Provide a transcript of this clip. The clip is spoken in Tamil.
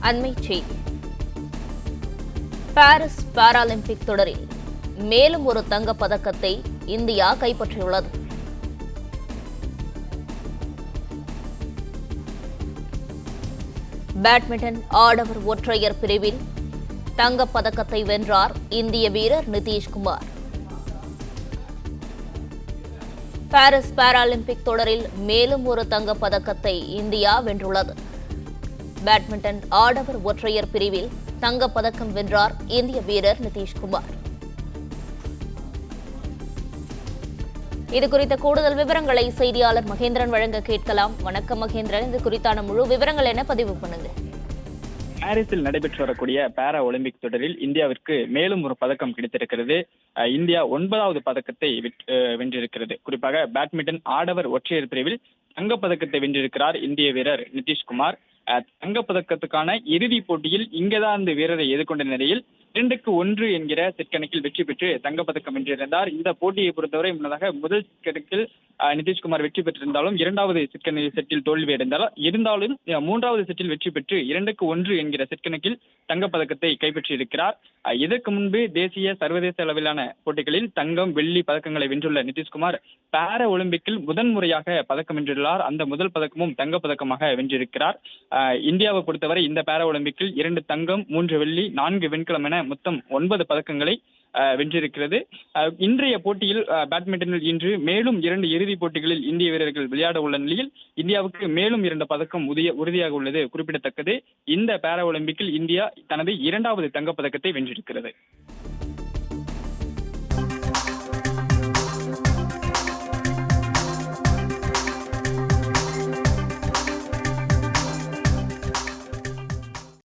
அண்மைச் செய்தி. பாரிஸ் பாராலிம்பிக் தொடரில் மேலும் ஒரு தங்கப் பதக்கத்தை இந்தியா கைப்பற்றியுள்ளது. பேட்மிண்டன் ஆடவர் ஒற்றையர் பிரிவில் தங்கப் பதக்கத்தை வென்றார் இந்திய வீரர் நிதிஷ்குமார். பாரிஸ் பாராலிம்பிக் தொடரில் மேலும் ஒரு தங்கப் பதக்கத்தை இந்தியா வென்றுள்ளது. பேட்மிண்டன் ஆடவர் ஒற்றையர் பிரிவில் தங்கப் பதக்கம் வென்றார் இந்திய வீரர் நிதிஷ்குமார். இதுகுறித்த கூடுதல் விவரங்களை செய்தியாளர் மகேந்திரன் வழங்க கேட்கலாம். வணக்கம் மகேந்திரன், இது குறித்தான முழு விவரங்கள் என்ன பதிவு பண்ணுங்க. பாரிஸில் நடைபெற்று வரக்கூடிய பாரா ஒலிம்பிக் தொடரில் இந்தியாவிற்கு மேலும் ஒரு பதக்கம் கிடைத்திருக்கிறது. இந்தியா 9வது பதக்கத்தை வென்றிருக்கிறது. குறிப்பாக பேட்மிண்டன் ஆடவர் ஒற்றையர் பிரிவில் தங்கப்பதக்கத்தை வென்றிருக்கிறார் இந்திய வீரர் நிதிஷ்குமார். தங்கப்பதக்கத்துக்கான இறுதிப் போட்டியில் இங்கேதான் அந்த வீரரை எதிர்கொண்ட நிலையில் 2-1 என்கிற செட் கணக்கில் வெற்றி பெற்று தங்கப்பதக்கம் வென்றிருந்தார். இந்த போட்டியை பொறுத்தவரை முன்னதாக முதல் கணக்கில் நிதிஷ்குமார் வெற்றி பெற்றிருந்தாலும் 2வது செட்டில் தோல்வி இருந்தாலும் 3வது செட்டில் வெற்றி பெற்று 2-1 என்கிற செட் கணக்கில் தங்கப்பதக்கத்தை கைப்பற்றியிருக்கிறார். இதற்கு முன்பு தேசிய சர்வதேச அளவிலான போட்டிகளில் தங்கம் வெள்ளி பதக்கங்களை வென்றுள்ள நிதிஷ்குமார் பாரா ஒலிம்பிக்கில் முதன்முறையாக பதக்கம் வென்றுள்ளார். அந்த முதல் பதக்கமும் தங்கப்பதக்கமாக வென்றிருக்கிறார். இந்தியாவை பொறுத்தவரை இந்த பாரா ஒலிம்பிக்கில் 2 தங்கம் 3 வெள்ளி 4 வெண்கலம் என மொத்தம் 9 பதக்கங்களை வென்றிருக்கிறது. இன்றைய போட்டியில் பேட்மிண்டனில் இன்று மேலும் 2 இறுதிப் போட்டிகளில் இந்திய வீரர்கள் விளையாட உள்ள நிலையில் இந்தியாவுக்கு மேலும் 2 பதக்கம் உறுதியாக உள்ளது குறிப்பிடத்தக்கது. இந்த பாரா ஒலிம்பிக்கில் இந்தியா தனது 2வது தங்கப்பதக்கத்தை வென்றிருக்கிறது.